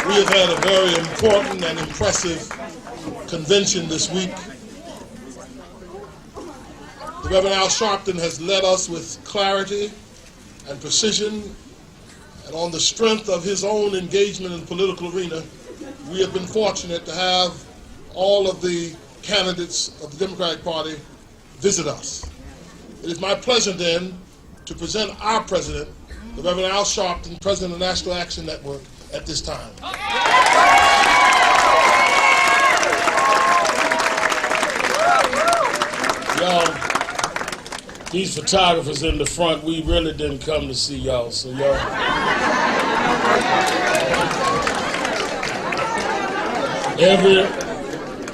We have had a very important and impressive convention this week. The Reverend Al Sharpton has led us with clarity and precision, and on the strength of his own engagement in the political arena, we have been fortunate to have all of the candidates of the Democratic Party visit us. It is my pleasure then to present our president, the Reverend Al Sharpton, president of the National Action Network, at this time. Y'all, these photographers in the front, we really didn't come to see y'all, so y'all.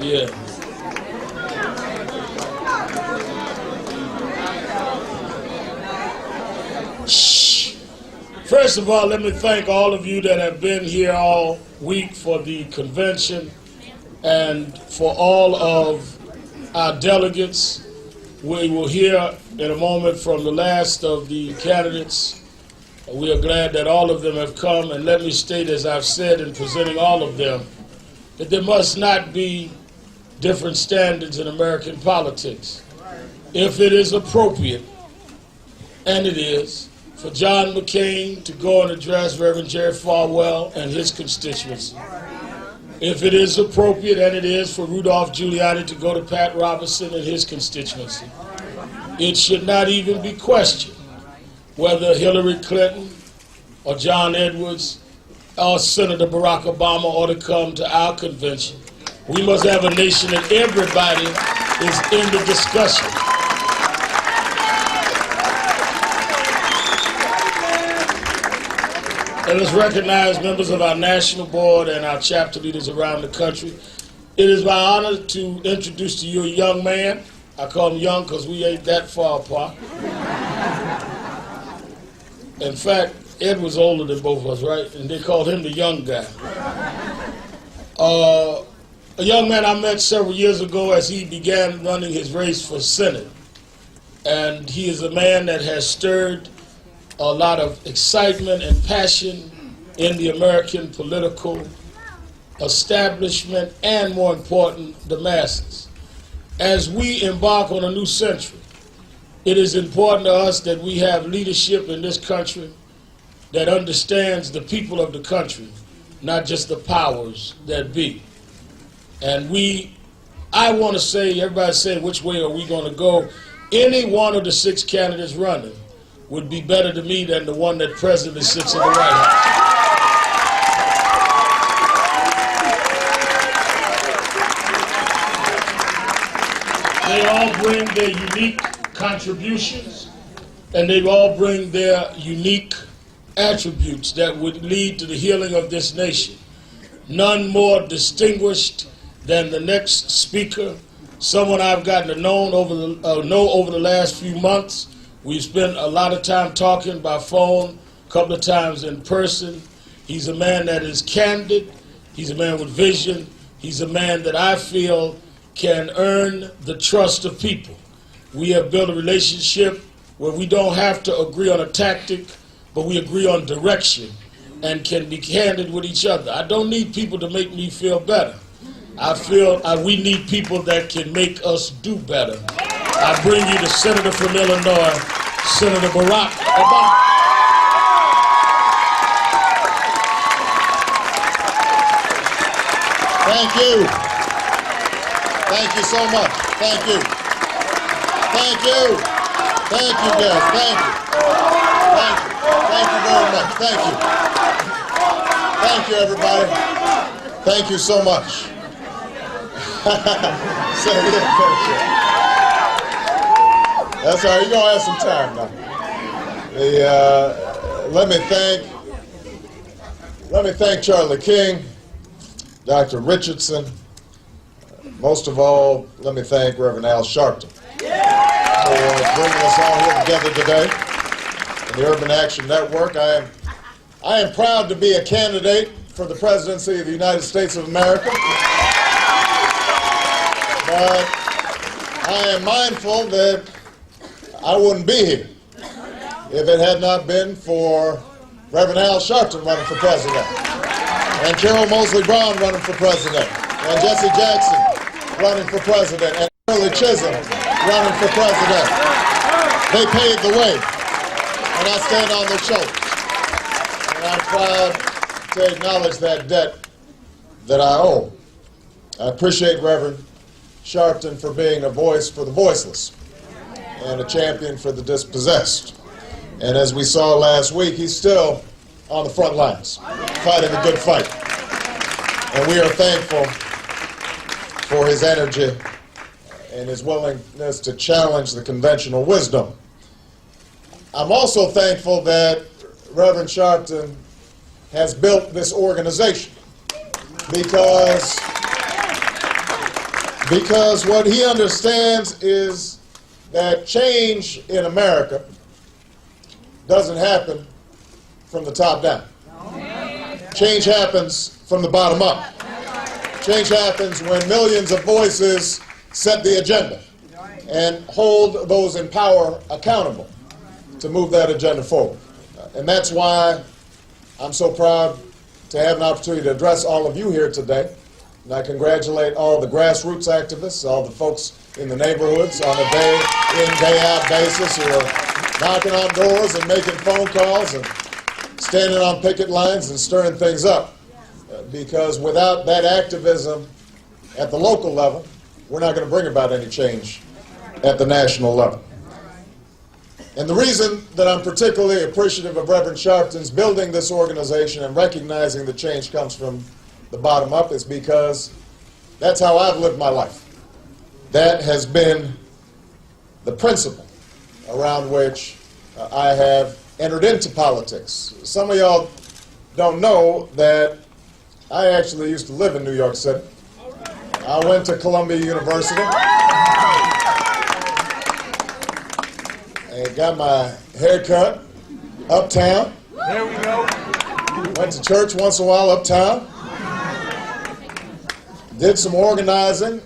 Yeah. First of all, let me thank all of you that have been here all week for the convention and for all of our delegates. We will hear in a moment from the last of the candidates. We are glad that all of them have come, and let me state, as I've said in presenting all of them, that there must not be different standards in American politics. If it is appropriate, and it is, for John McCain to go and address Reverend Jerry Falwell and his constituency. If it is appropriate, and it is, for Rudolph Giuliani to go to Pat Robertson and his constituency. It should not even be questioned whether Hillary Clinton or John Edwards or Senator Barack Obama ought to come to our convention. We must have a nation that everybody is in the discussion. Let us recognize members of our national board and our chapter leaders around the country. It is my honor to introduce to you a young man. I call him young because we ain't that far apart. In fact, Ed was older than both of us, right? And they called him the young guy. A young man I met several years ago as he began running his race for Senate. And he is a man that has stirred a lot of excitement and passion in the American political establishment and, more important, the masses. As we embark on a new century, it is important to us that we have leadership in this country that understands the people of the country, not just the powers that be. And I want to say, everybody's saying, which way are we going to go? Any one of the 6 candidates running would be better to me than the one that presently sits in the White House. They all bring their unique contributions, and they all bring their unique attributes that would lead to the healing of this nation. None more distinguished than the next speaker, someone I've gotten to know over the last few months. We've spent a lot of time talking by phone, a couple of times in person. He's a man that is candid. He's a man with vision. He's a man that I feel can earn the trust of people. We have built a relationship where we don't have to agree on a tactic, but we agree on direction and can be candid with each other. I don't need people to make me feel better. I feel we need people that can make us do better. I bring you the Senator from Illinois, Senator Barack Obama. Thank you. Thank you so much. Thank you. Thank you. Thank you, guys. Thank you. Thank you. Thank you very much. Thank you. Thank you, everybody. Thank you so much. That's all right. You're going to have some time now. Let me thank Charlie King, Dr. Richardson. Most of all, let me thank Reverend Al Sharpton for bringing us all here together today in the Urban Action Network. I am proud to be a candidate for the presidency of the United States of America. But I am mindful that I wouldn't be here if it had not been for Reverend Al Sharpton running for president. and Carol Moseley Brown running for president, and Jesse Jackson running for president, and Shirley Chisholm running for president. They paved the way, and I stand on their shoulders. And I'm proud to acknowledge that debt that I owe. I appreciate Reverend Sharpton for being a voice for the voiceless and a champion for the dispossessed. And as we saw last week, he's still on the front lines, fighting a good fight. And we are thankful for his energy and his willingness to challenge the conventional wisdom. I'm also thankful that Reverend Sharpton has built this organization because what he understands is that change in America doesn't happen from the top down. Change happens from the bottom up. Change happens when millions of voices set the agenda and hold those in power accountable to move that agenda forward. And that's why I'm so proud to have an opportunity to address all of you here today. And I congratulate all the grassroots activists, all the folks in the neighborhoods on a day-in, day-out basis who are knocking on doors and making phone calls and standing on picket lines and stirring things up. Because without that activism at the local level, we're not going to bring about any change at the national level. And the reason that I'm particularly appreciative of Reverend Sharpton's building this organization and recognizing the change comes from the bottom up is because that's how I've lived my life. That has been the principle around which I have entered into politics. Some of y'all don't know that I actually used to live in New York City. I went to Columbia University and got my hair cut uptown. There we go. Went to church once in a while uptown. Did some organizing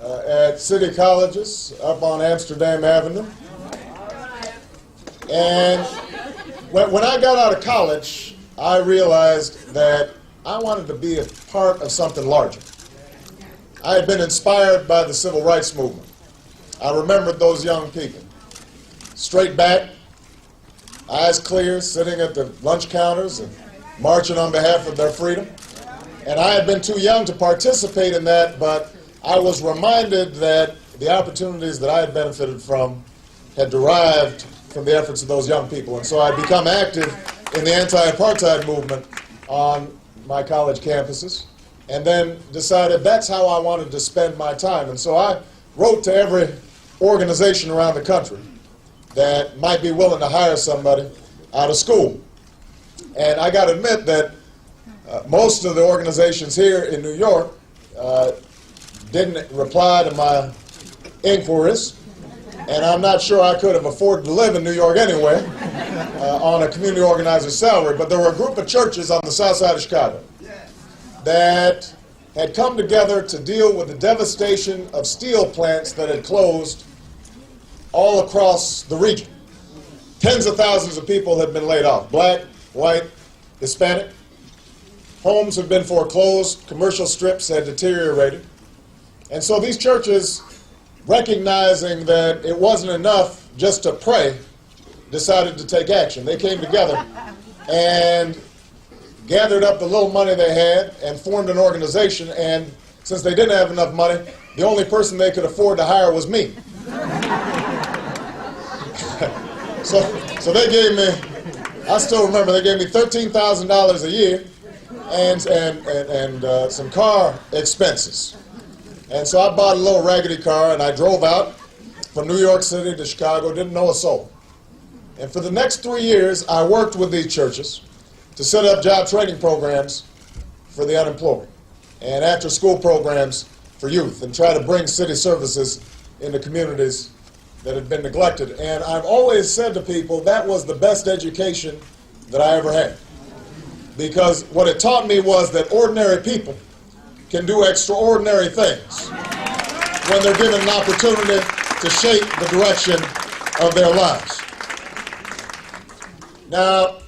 at city colleges up on Amsterdam Avenue. And when I got out of college, I realized that I wanted to be a part of something larger. I had been inspired by the civil rights movement. I remembered those young people, straight back, eyes clear, sitting at the lunch counters and marching on behalf of their freedom. And I had been too young to participate in that, but I was reminded that the opportunities that I had benefited from had derived from the efforts of those young people. And so I'd become active in the anti-apartheid movement on my college campuses, and then decided that's how I wanted to spend my time. And so I wrote to every organization around the country that might be willing to hire somebody out of school. And I got to admit that most of the organizations here in New York didn't reply to my inquiries, and I'm not sure I could have afforded to live in New York anyway on a community organizer's salary, but there were a group of churches on the south side of Chicago that had come together to deal with the devastation of steel plants that had closed all across the region. Tens of thousands of people had been laid off, black, white, Hispanic. Homes had been foreclosed, commercial strips had deteriorated. And so these churches, recognizing that it wasn't enough just to pray, decided to take action. They came together and gathered up the little money they had and formed an organization, and since they didn't have enough money, the only person they could afford to hire was me. So they gave me, I still remember, they gave me $13,000 a year and some car expenses. And so I bought a little raggedy car and I drove out from New York City to Chicago, didn't know a soul. And for the next 3 years, I worked with these churches to set up job training programs for the unemployed and after-school programs for youth and try to bring city services into communities that had been neglected. And I've always said to people that was the best education that I ever had. Because what it taught me was that ordinary people can do extraordinary things when they're given an opportunity to shape the direction of their lives. Now,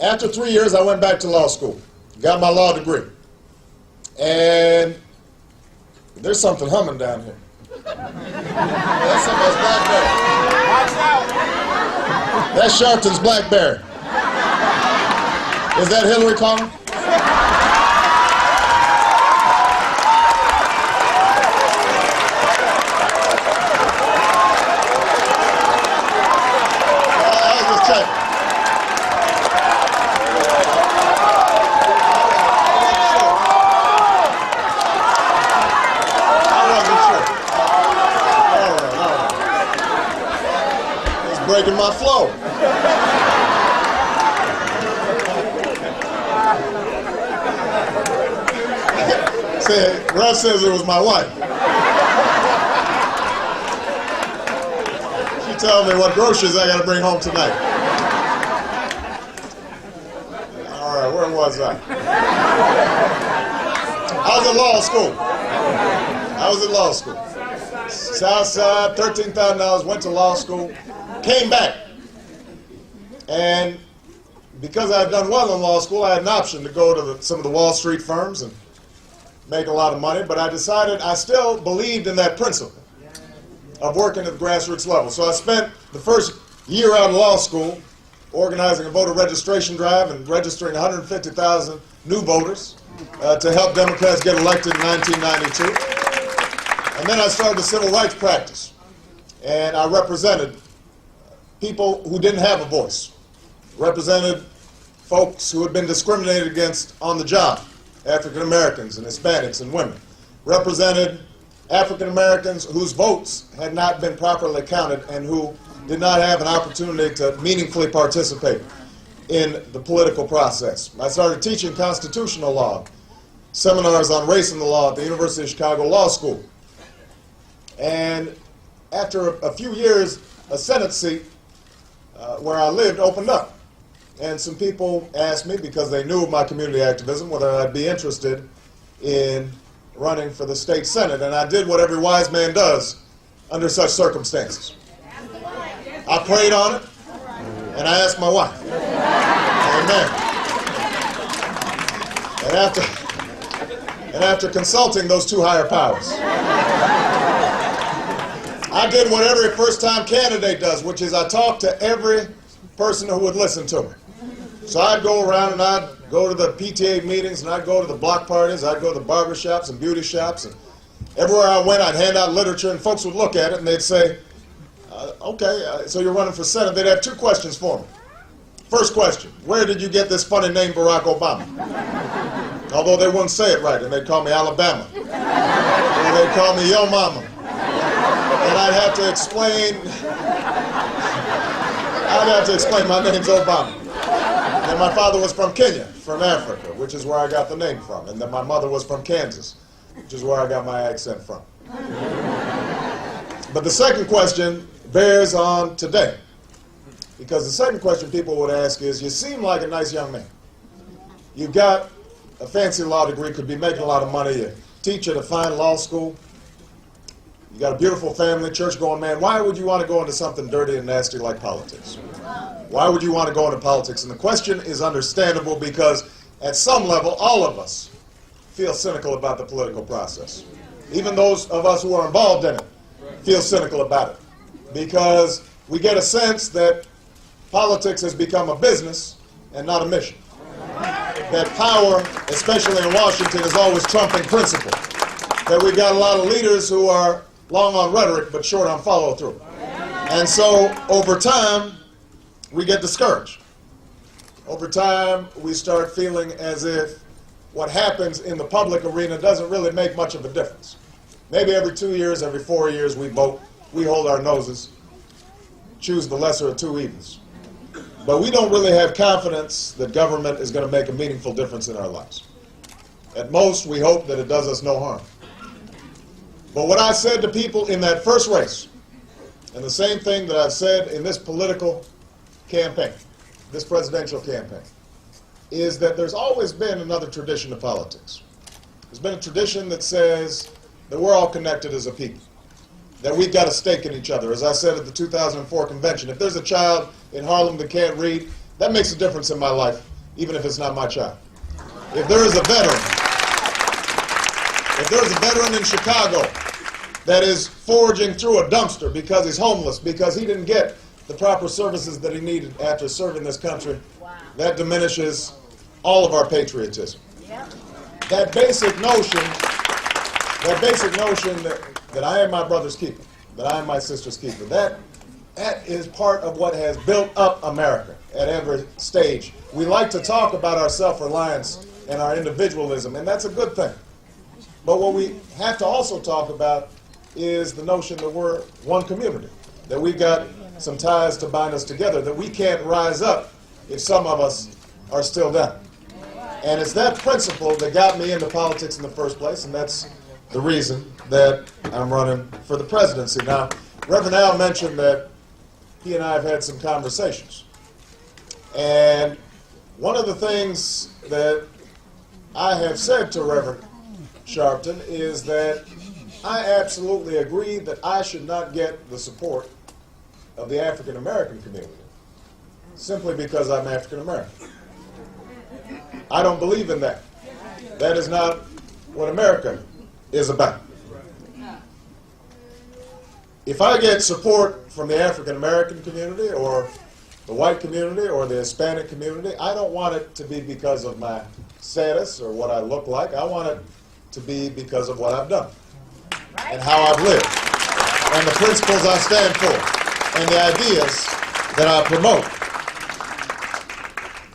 after 3 years, I went back to law school, got my law degree. And there's something humming down here. That's somebody's BlackBerry. Watch out. That's Sharpton's BlackBerry. Is that Hillary calling? I was just checking. Breaking my flow. Russ says it was my wife. She tells me what groceries I got to bring home tonight. All right, where was I? I was at law school. Southside, $13,000, went to law school. Came back, and because I had done well in law school, I had an option to go to some of the Wall Street firms and make a lot of money, but I decided I still believed in that principle of working at the grassroots level. So I spent the first year out of law school organizing a voter registration drive and registering 150,000 new voters to help Democrats get elected in 1992. And then I started a civil rights practice, and I represented people who didn't have a voice, represented folks who had been discriminated against on the job, African Americans and Hispanics and women, represented African Americans whose votes had not been properly counted and who did not have an opportunity to meaningfully participate in the political process. I started teaching constitutional law, seminars on race and the law at the University of Chicago Law School. And after a few years, a Senate seat where I lived opened up. And some people asked me, because they knew of my community activism, whether I'd be interested in running for the state Senate. And I did what every wise man does under such circumstances. I prayed on it, and I asked my wife. Amen. And after consulting those two higher powers, I did what every first-time candidate does, which is I talked to every person who would listen to me. So I'd go around and I'd go to the PTA meetings and I'd go to the block parties, I'd go to the barber shops and beauty shops, and everywhere I went I'd hand out literature and folks would look at it and they'd say, okay, so you're running for Senate. They'd have two questions for me. First question, where did you get this funny name Barack Obama? Although they wouldn't say it right, and they'd call me Alabama. Or they'd call me Yo Mama. And I'd have to explain my name's Obama. And my father was from Kenya, from Africa, which is where I got the name from. And then my mother was from Kansas, which is where I got my accent from. But the second question bears on today. Because the second question people would ask is, you seem like a nice young man. You've got a fancy law degree, could be making a lot of money. You teach at a fine law school. You got a beautiful family, church-going man. Why would you want to go into something dirty and nasty like politics? Why would you want to go into politics? And the question is understandable because at some level, all of us feel cynical about the political process. Even those of us who are involved in it feel cynical about it because we get a sense that politics has become a business and not a mission. That power, especially in Washington, is always trumping principle. That we've got a lot of leaders who are long on rhetoric but short on follow-through. And so, over time, we get discouraged. Over time, we start feeling as if what happens in the public arena doesn't really make much of a difference. Maybe every 2 years, every 4 years, we vote, we hold our noses, choose the lesser of two evils. But we don't really have confidence that government is going to make a meaningful difference in our lives. At most, we hope that it does us no harm. But what I said to people in that first race, and the same thing that I've said in this political campaign, this presidential campaign, is that there's always been another tradition of politics. There's been a tradition that says that we're all connected as a people, that we've got a stake in each other. As I said at the 2004 convention, if there's a child in Harlem that can't read, that makes a difference in my life, even if it's not my child. If there is a veteran, in Chicago that is foraging through a dumpster because he's homeless, because he didn't get the proper services that he needed after serving this country, that diminishes all of our patriotism. That basic notion that I am my brother's keeper, that I am my sister's keeper, that is part of what has built up America at every stage. We like to talk about our self-reliance and our individualism, and that's a good thing. But what we have to also talk about is the notion that we're one community, that we've got some ties to bind us together, that we can't rise up if some of us are still down. And it's that principle that got me into politics in the first place, and that's the reason that I'm running for the presidency. Now, Reverend Al mentioned that he and I have had some conversations. And one of the things that I have said to Reverend Sharpton is that I absolutely agree that I should not get the support of the African American community simply because I'm African American. I don't believe in that. That is not what America is about. If I get support from the African American community or the white community or the Hispanic community, I don't want it to be because of my status or what I look like. I want it to be because of what I've done and how I've lived and the principles I stand for and the ideas that I promote.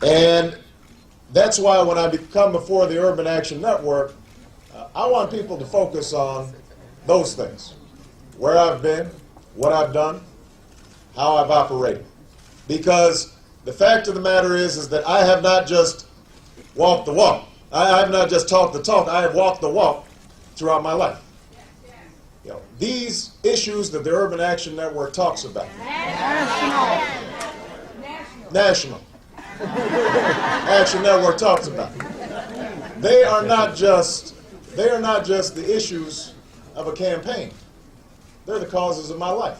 And that's why when I come before the Urban Action Network, I want people to focus on those things: where I've been, what I've done, how I've operated. Because the fact of the matter is that I have not just walked the walk. I have not just talked the talk. I have walked the walk throughout my life. You know, these issues that the Urban Action Network talks about. National. Action Network talks about. They are not just the issues of a campaign. They're the causes of my life.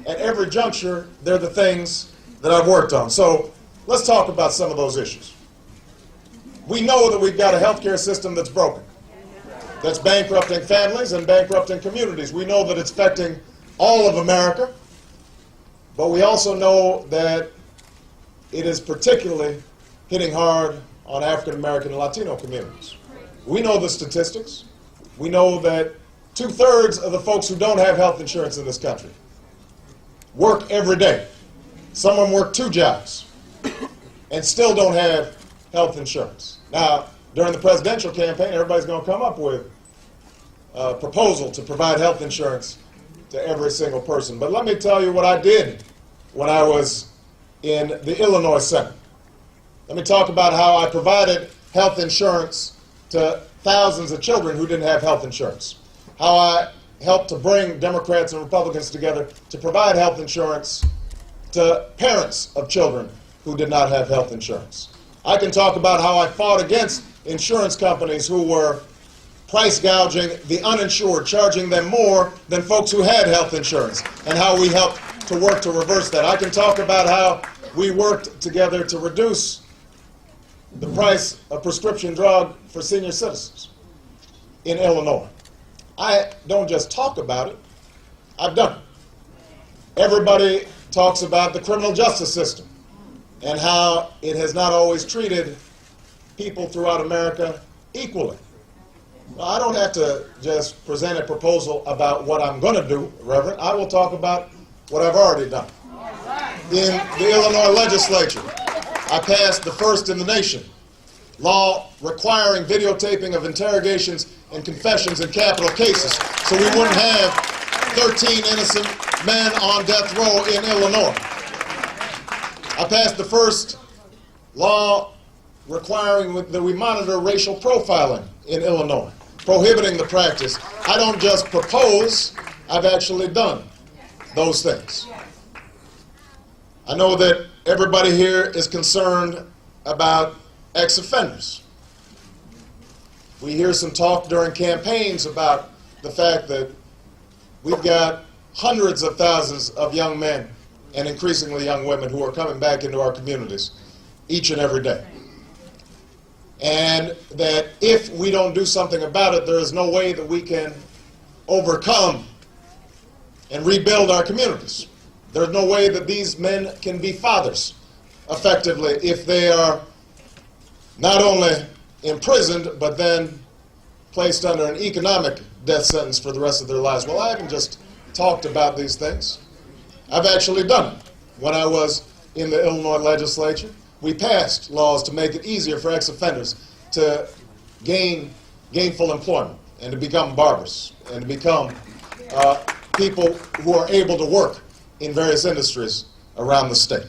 At every juncture, they're the things that I've worked on. So let's talk about some of those issues. We know that we've got a healthcare system that's broken, that's bankrupting families and bankrupting communities. We know that it's affecting all of America, but we also know that it is particularly hitting hard on African American and Latino communities. We know the statistics. We know that 2/3 of the folks who don't have health insurance in this country work every day. Some of them work 2 jobs and still don't have health insurance. Now, during the presidential campaign, everybody's going to come up with a proposal to provide health insurance to every single person. But let me tell you what I did when I was in the Illinois Senate. Let me talk about how I provided health insurance to thousands of children who didn't have health insurance. How I helped to bring Democrats and Republicans together to provide health insurance to parents of children who did not have health insurance. I can talk about how I fought against insurance companies who were price gouging the uninsured, charging them more than folks who had health insurance, and how we helped to work to reverse that. I can talk about how we worked together to reduce the price of prescription drug for senior citizens in Illinois. I don't just talk about it, I've done it. Everybody talks about the criminal justice system and how it has not always treated people throughout America equally. Well, I don't have to just present a proposal about what I'm going to do, Reverend. I will talk about what I've already done. In the Illinois legislature, I passed the first in the nation law requiring videotaping of interrogations and confessions in capital cases, so we wouldn't have 13 innocent men on death row in Illinois. I passed the first law requiring that we monitor racial profiling in Illinois, prohibiting the practice. I don't just propose, I've actually done those things. I know that everybody here is concerned about ex-offenders. We hear some talk during campaigns about the fact that we've got hundreds of thousands of young men and increasingly young women who are coming back into our communities each and every day. and that if we don't do something about it, there is no way that we can overcome and rebuild our communities. There's no way that these men can be fathers effectively if they are not only imprisoned, but then placed under an economic death sentence for the rest of their lives. Well, I haven't just talked about these things. I've actually done it. When I was in the Illinois legislature, we passed laws to make it easier for ex-offenders to gain gainful employment and to become barbers and to become people who are able to work in various industries around the state.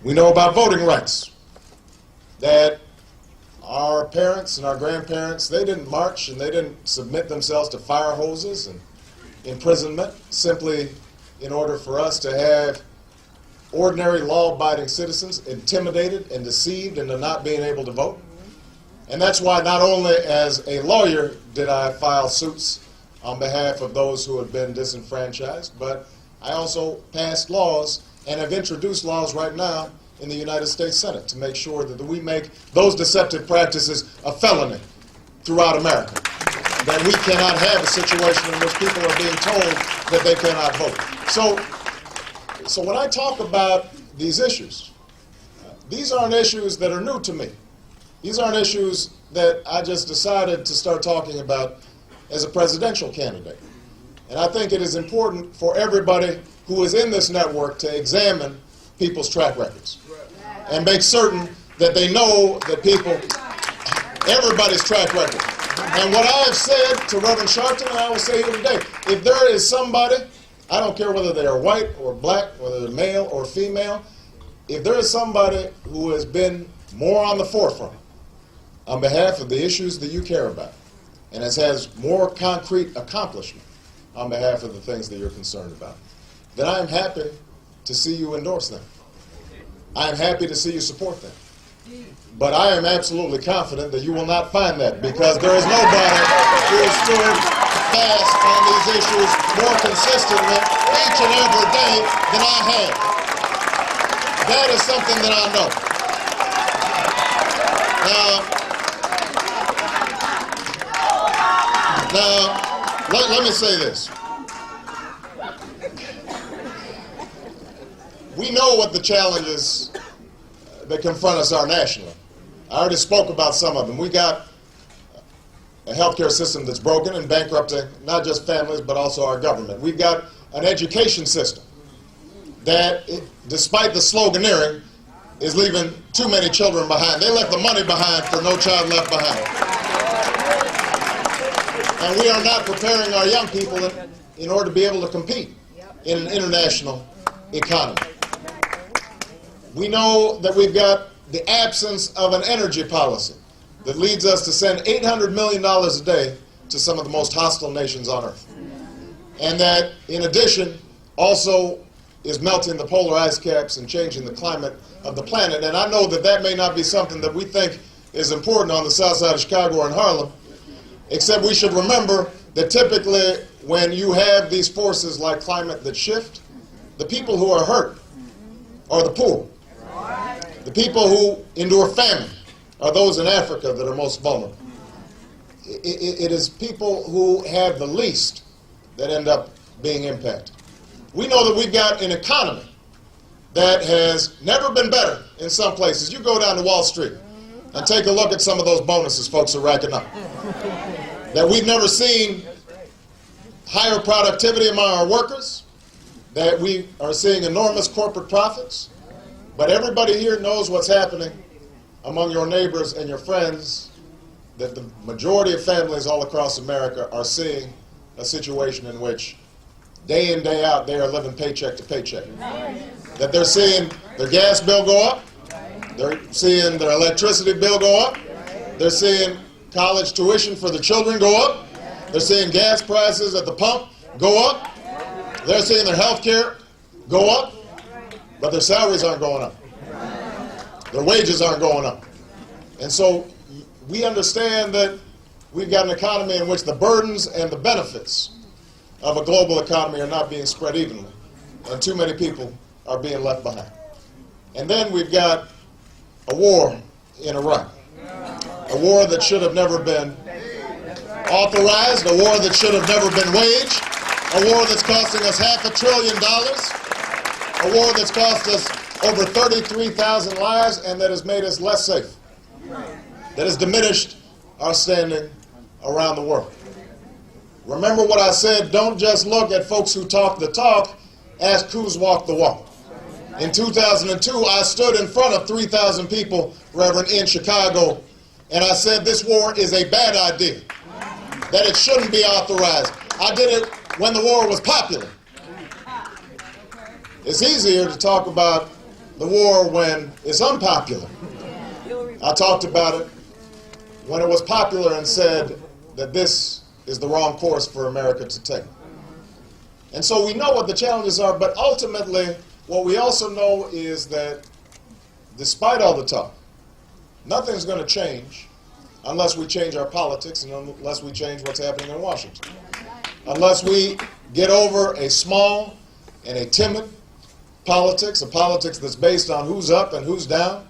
We know about voting rights, that our parents and our grandparents, they didn't march and they didn't submit themselves to fire hoses and imprisonment simply in order for us to have ordinary law-abiding citizens intimidated and deceived into not being able to vote. And that's why not only as a lawyer did I file suits on behalf of those who had been disenfranchised, but I also passed laws and have introduced laws right now in the United States Senate to make sure that we make those deceptive practices a felony throughout America. That we cannot have a situation in which people are being told that they cannot vote. So when I talk about these issues, these aren't issues that are new to me. These aren't issues that I just decided to start talking about as a presidential candidate. And I think it is important for everybody who is in this network to examine people's track records and make certain that they know that everybody's track record. And what I have said to Reverend Sharpton, and I will say here today, if there is somebody, I don't care whether they are white or black, whether they're male or female, if there is somebody who has been more on the forefront on behalf of the issues that you care about and has more concrete accomplishment on behalf of the things that you're concerned about, then I am happy to see you endorse them. I am happy to see you support them. But I am absolutely confident that you will not find that, because there is nobody who has stood fast on these issues more consistently each and every day than I have. That is something that I know. Now, let me say this. We know what the challenges that confront us are nationally. I already spoke about some of them. We got a healthcare system that's broken and bankrupting not just families but also our government. We've got an education system that, despite the sloganeering, is leaving too many children behind. They left the money behind for No Child Left Behind. And we are not preparing our young people in order to be able to compete in an international economy. We know that we've got the absence of an energy policy that leads us to send $800 million a day to some of the most hostile nations on earth. And that, in addition, also is melting the polar ice caps and changing the climate of the planet. And I know that that may not be something that we think is important on the south side of Chicago or in Harlem, except we should remember that typically when you have these forces like climate that shift, the people who are hurt are the poor. The people who endure famine are those in Africa that are most vulnerable. It is people who have the least that end up being impacted. We know that we've got an economy that has never been better in some places. You go down to Wall Street and take a look at some of those bonuses folks are racking up. That we've never seen higher productivity among our workers, that we are seeing enormous corporate profits. But everybody here knows what's happening among your neighbors and your friends, that the majority of families all across America are seeing a situation in which day in, day out, they are living paycheck to paycheck. That they're seeing their gas bill go up, they're seeing their electricity bill go up, they're seeing college tuition for their children go up, they're seeing gas prices at the pump go up, they're seeing their health care go up, but their salaries aren't going up. Their wages aren't going up. And so we understand that we've got an economy in which the burdens and the benefits of a global economy are not being spread evenly, and too many people are being left behind. And then we've got a war in Iraq. a war that should have never been authorized, a war that should have never been waged, a war that's costing us $500 billion, a war that's cost us over 33,000 lives, and that has made us less safe, that has diminished our standing around the world. Remember what I said, don't just look at folks who talk the talk, ask who's walked the walk. In 2002, I stood in front of 3,000 people, Reverend, in Chicago, and I said this war is a bad idea, that it shouldn't be authorized. I did it when the war was popular. It's easier to talk about the war when it's unpopular. I talked about it when it was popular and said that this is the wrong course for America to take. And so we know what the challenges are, but ultimately what we also know is that despite all the talk, nothing's going to change unless we change our politics and unless we change what's happening in Washington. Unless we get over a small and a timid politics, a politics that's based on who's up and who's down,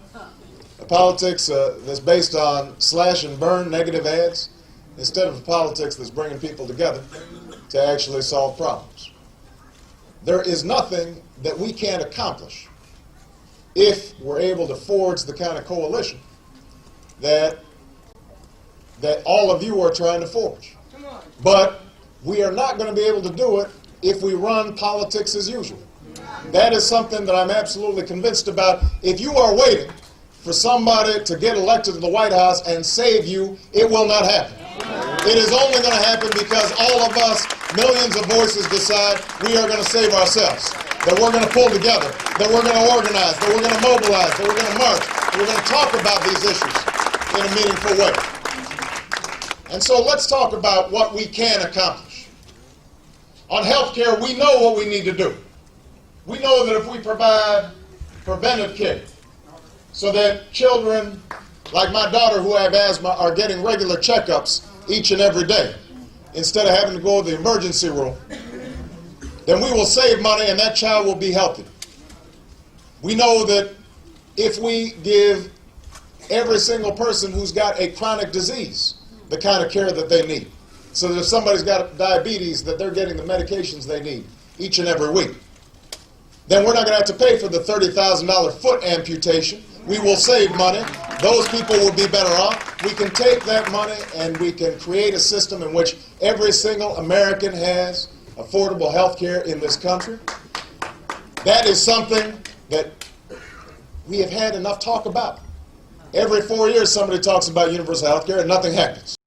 a politics that's based on slash and burn negative ads, instead of a politics that's bringing people together to actually solve problems. There is nothing that we can't accomplish if we're able to forge the kind of coalition that all of you are trying to forge. But we are not going to be able to do it if we run politics as usual. That is something that I'm absolutely convinced about. If you are waiting for somebody to get elected to the White House and save you, it will not happen. It is only going to happen because all of us, millions of voices, decide we are going to save ourselves, that we're going to pull together, that we're going to organize, that we're going to mobilize, that we're going to march, that we're going to talk about these issues in a meaningful way. And so let's talk about what we can accomplish. On health care, we know what we need to do. We know that if we provide preventive care so that children like my daughter who have asthma are getting regular checkups each and every day instead of having to go to the emergency room, then we will save money and that child will be healthy. We know that if we give every single person who's got a chronic disease the kind of care that they need, so that if somebody's got diabetes, that they're getting the medications they need each and every week, then we're not going to have to pay for the $30,000 foot amputation. We will save money. Those people will be better off. We can take that money and we can create a system in which every single American has affordable health care in this country. That is something that we have had enough talk about. Every 4 years somebody talks about universal health care and nothing happens.